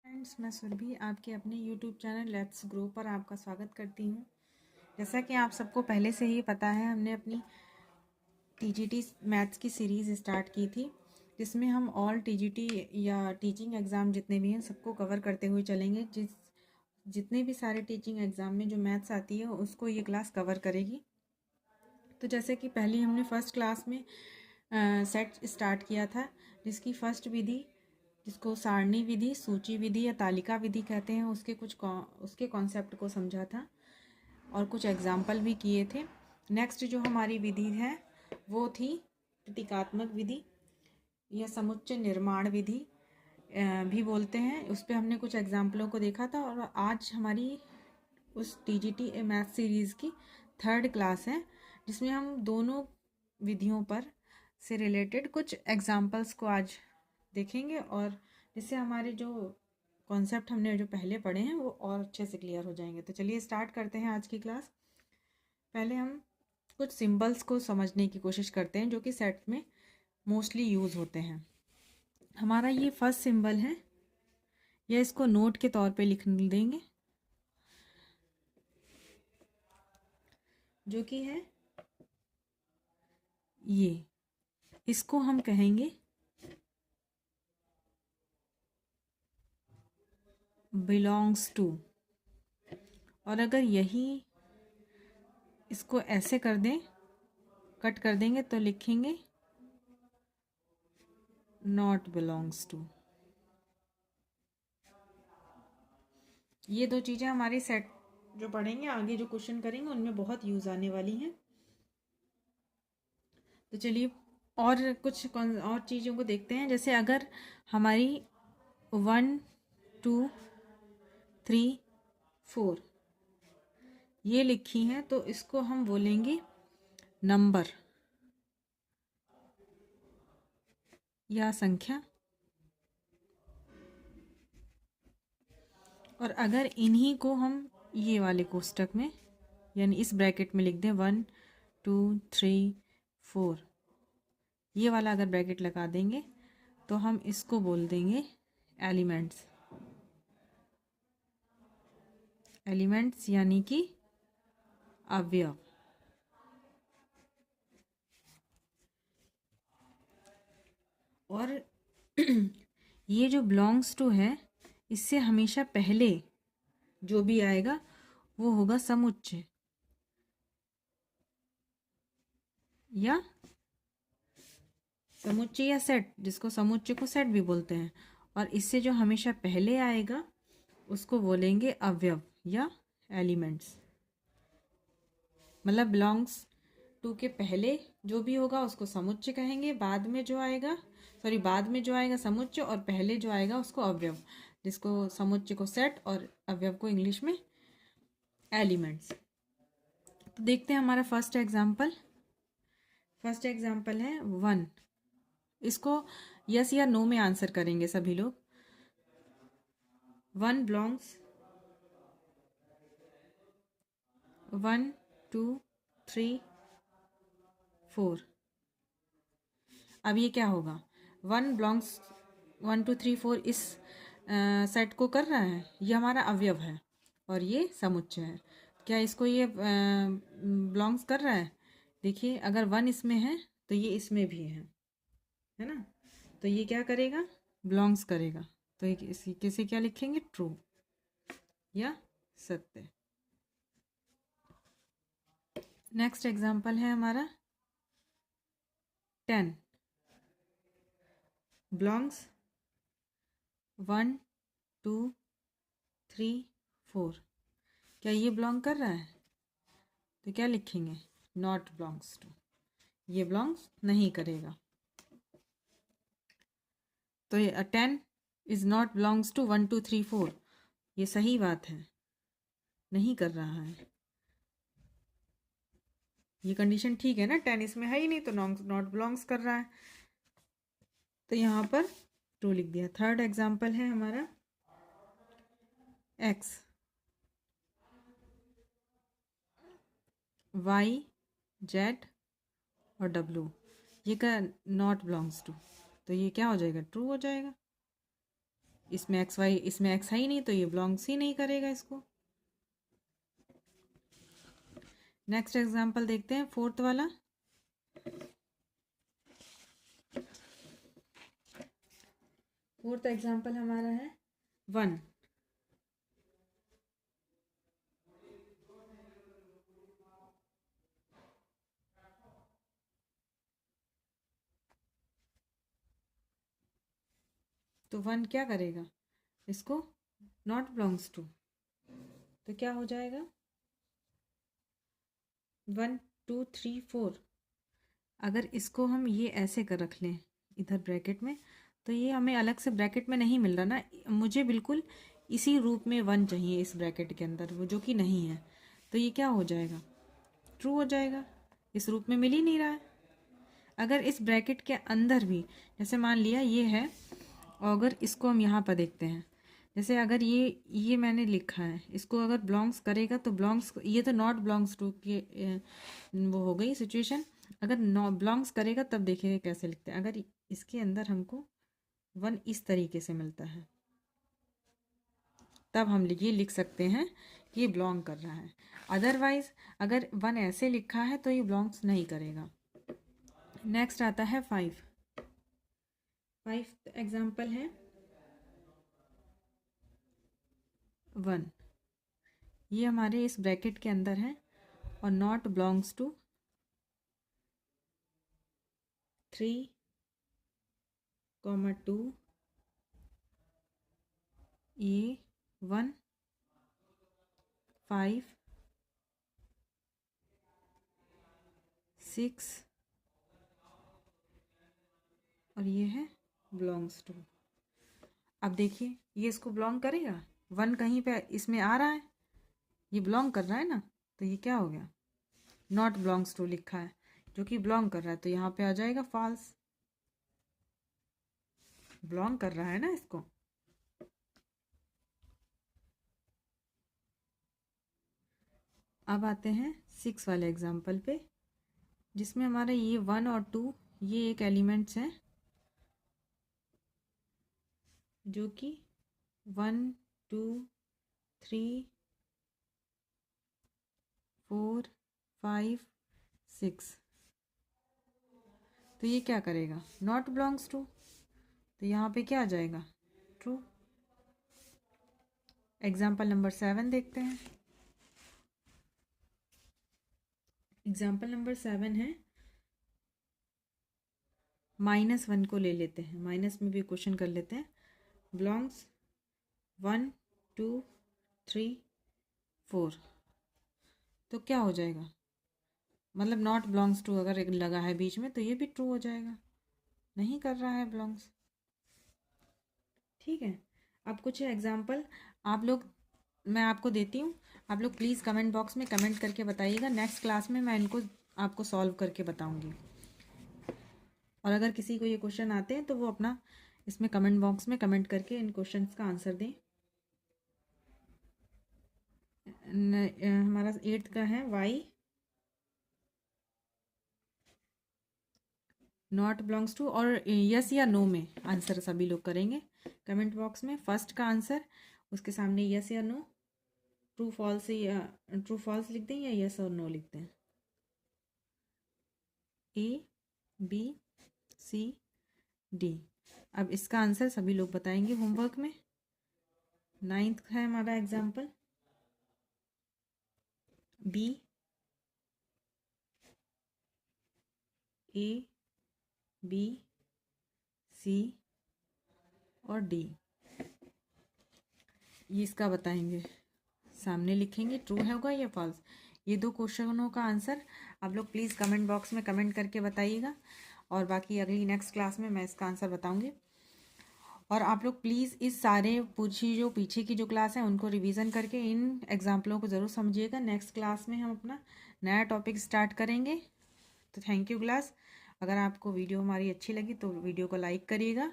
Friends, मैं सुरभि आपके अपने यूट्यूब चैनल लेट्स ग्रो पर आपका स्वागत करती हूँ। जैसा कि आप सबको पहले से ही पता है, हमने अपनी टीजीटी मैथ्स की सीरीज़ स्टार्ट की थी, जिसमें हम ऑल टीजीटी या टीचिंग एग्ज़ाम जितने भी हैं सबको कवर करते हुए चलेंगे। जितने भी सारे टीचिंग एग्ज़ाम में जो मैथ्स आती है उसको ये क्लास कवर करेगी। तो जैसे कि पहले हमने फर्स्ट क्लास में सेट स्टार्ट किया था, जिसकी फर्स्ट विधि, जिसको सारणी विधि, सूची विधि या तालिका विधि कहते हैं, उसके कॉन्सेप्ट को समझा था और कुछ एग्जाम्पल भी किए थे। नेक्स्ट जो हमारी विधि है वो थी प्रतीकात्मक विधि या समुच्चय निर्माण विधि भी बोलते हैं। उस पर हमने कुछ एग्जाम्पलों को देखा था और आज हमारी उस टीजीटी मैथ सीरीज़ की थर्ड क्लास है, जिसमें हम दोनों विधियों पर से रिलेटेड कुछ एग्जाम्पल्स को आज देखेंगे और जिससे हमारे जो कॉन्सेप्ट हमने जो पहले पढ़े हैं वो और अच्छे से क्लियर हो जाएंगे। तो चलिए स्टार्ट करते हैं आज की क्लास। पहले हम कुछ सिंबल्स को समझने की कोशिश करते हैं जो कि सेट में मोस्टली यूज़ होते हैं। हमारा ये फर्स्ट सिंबल है, या इसको नोट के तौर पे लिख देंगे, जो कि है ये। इसको हम कहेंगे बिलोंग्स टू। और अगर यही इसको ऐसे कर दें, कट कर देंगे, तो लिखेंगे नॉट बिलोंग्स टू। ये दो चीज़ें हमारी सेट जो पढ़ेंगे आगे, जो क्वेश्चन करेंगे, उनमें बहुत यूज़ आने वाली हैं। तो चलिए और कुछ और चीज़ों को देखते हैं। जैसे अगर हमारी 1 2 3 4 ये लिखी हैं, तो इसको हम बोलेंगे नंबर या संख्या। और अगर इन्हीं को हम ये वाले कोष्टक में यानी इस ब्रैकेट में लिख दें 1 2 3 4, ये वाला अगर ब्रैकेट लगा देंगे तो हम इसको बोल देंगे एलिमेंट्स। एलिमेंट्स यानी कि अवयव। और ये जो बिलोंग्स टू है, इससे हमेशा पहले जो भी आएगा वो होगा समुच्चय या सेट, जिसको समुच्चय को सेट भी बोलते हैं। और इससे जो हमेशा पहले आएगा उसको बोलेंगे अवयव या एलिमेंट्स। मतलब बिलोंग्स टू के पहले जो भी होगा उसको समुच्चय कहेंगे, बाद में जो आएगा समुच्चय, और पहले जो आएगा उसको अवयव, जिसको समुच्चय को सेट और अवयव को इंग्लिश में एलिमेंट्स। तो देखते हैं हमारा फर्स्ट एग्जाम्पल है 1। इसको यस या नो में आंसर करेंगे सभी लोग। 1 बिलोंग्स 1 2 3 4। अब ये क्या होगा? 1 बिलोंग्स 1 2 3 4 इस सेट को कर रहा है, ये हमारा अवयव है और ये समुच्चय है। क्या इसको ये बिलोंग्स कर रहा है? देखिए, अगर 1 इसमें है तो ये इसमें भी है ना? तो ये क्या करेगा? बिलोंग्स करेगा। तो किसे क्या लिखेंगे? ट्रू या सत्य। नेक्स्ट एग्जाम्पल है हमारा 10। बिलोंग्स 1 2 3 4। क्या ये बिलोंग कर रहा है? तो क्या लिखेंगे? Not belongs to. ये बिलोंग्स नहीं करेगा। तो ये 10 इज नॉट बिलोंग्स टू 1 2 3 4। ये सही बात है, नहीं कर रहा है। ये कंडीशन ठीक है ना? 10 इसमें है ही नहीं तो नॉट बिलोंग्स कर रहा है, तो यहाँ पर ट्रू लिख दिया। थर्ड एग्जाम्पल है हमारा x, y, z और w। ये का नॉट बिलोंग्स टू, तो ये क्या हो जाएगा? ट्रू हो जाएगा। इसमें एक्स वाई, इसमें एक्स है ही नहीं तो ये बिलोंग्स ही नहीं करेगा इसको। नेक्स्ट एग्जांपल देखते हैं, फोर्थ वाला। फोर्थ एग्जांपल हमारा है 1। तो 1 क्या करेगा, इसको नॉट बिलोंग्स टू, तो क्या हो जाएगा 1 2 3 4। अगर इसको हम ये ऐसे कर रख लें इधर ब्रैकेट में, तो ये हमें अलग से ब्रैकेट में नहीं मिल रहा ना, मुझे बिल्कुल इसी रूप में 1 चाहिए इस ब्रैकेट के अंदर, वो जो कि नहीं है। तो ये क्या हो जाएगा, ट्रू हो जाएगा, इस रूप में मिल ही नहीं रहा है। अगर इस ब्रैकेट के अंदर भी, जैसे मान लिया ये है, और अगर इसको हम यहाँ पर देखते हैं, जैसे अगर ये मैंने लिखा है, इसको अगर बिलोंग्स करेगा तो बिलोंग्स, ये तो नॉट बिलोंग्स टू की वो हो गई सिचुएशन। अगर नॉट बिलोंग्स करेगा तब देखिए कैसे लिखते हैं। अगर इसके अंदर हमको 1 इस तरीके से मिलता है, तब हम ये लिख सकते हैं कि ये बिलोंग कर रहा है। अदरवाइज अगर 1 ऐसे लिखा है तो ये बिलोंग्स नहीं करेगा। नेक्स्ट आता है 5 एग्जाम्पल है 1। ये हमारे इस ब्रैकेट के अंदर है और नॉट बिलोंग्स टू 3, 2, ये 1, 5, 6 और ये है बिलोंग्स टू। अब देखिए ये इसको बिलोंग करेगा, 1 कहीं पे इसमें आ रहा है, ये बिलोंग कर रहा है ना, तो ये क्या हो गया, नॉट बिलोंग्स टू लिखा है जो कि बिलोंग कर रहा है, तो यहाँ पे आ जाएगा फॉल्स, बिलोंग कर रहा है ना इसको। अब आते हैं 6 वाले एग्जाम्पल पे, जिसमें हमारा ये 1 और 2 ये एक एलिमेंट्स हैं, जो कि 1 2 3 4 5 6। तो ये क्या करेगा, नॉट बिलोंग्स टू, तो यहाँ पे क्या आ जाएगा, ट्रू। एग्जाम्पल नंबर 7 देखते हैं। एग्जाम्पल नंबर 7 है -1 को ले लेते हैं, माइनस में भी क्वेश्चन कर लेते हैं। बिलोंग्स 1 2 3 4, तो क्या हो जाएगा, मतलब नॉट बिलोंग्स टू अगर एक लगा है बीच में तो ये भी ट्रू हो जाएगा, नहीं कर रहा है बिलोंग्स। ठीक है, अब कुछ एग्जाम्पल आप लोग, मैं आपको देती हूँ, आप लोग प्लीज़ कमेंट बॉक्स में कमेंट करके बताइएगा, नेक्स्ट क्लास में मैं इनको आपको सॉल्व करके बताऊँगी। और अगर किसी को ये क्वेश्चन आते हैं तो वो अपना इसमें कमेंट बॉक्स में कमेंट करके इन क्वेश्चंस का आंसर दें। हमारा 8th का है वाई नॉट बिलोंग्स टू, और यस या नो में आंसर सभी लोग करेंगे कमेंट बॉक्स में। फर्स्ट का आंसर उसके सामने यस या नो, ट्रू फॉल्स या ट्रू फॉल्स लिख दें या यस और नो लिख दें। A B C D. अब इसका आंसर सभी लोग बताएंगे होमवर्क में। 9th है हमारा example B A B C और डी, ये इसका बताएंगे, सामने लिखेंगे ट्रू होगा या फॉल्स। ये 2 क्वेश्चनों का आंसर आप लोग प्लीज़ कमेंट बॉक्स में कमेंट करके बताइएगा, और बाकी अगली नेक्स्ट क्लास में मैं इसका आंसर बताऊंगी। और आप लोग प्लीज़ इस सारे जो पीछे की जो क्लास है उनको रिवीजन करके इन एग्जाम्पलों को ज़रूर समझिएगा। नेक्स्ट क्लास में हम अपना नया टॉपिक स्टार्ट करेंगे। तो थैंक यू क्लास। अगर आपको वीडियो हमारी अच्छी लगी तो वीडियो को लाइक करिएगा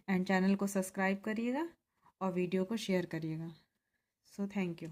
एंड चैनल को सब्सक्राइब करिएगा और वीडियो को शेयर करिएगा। So thank you.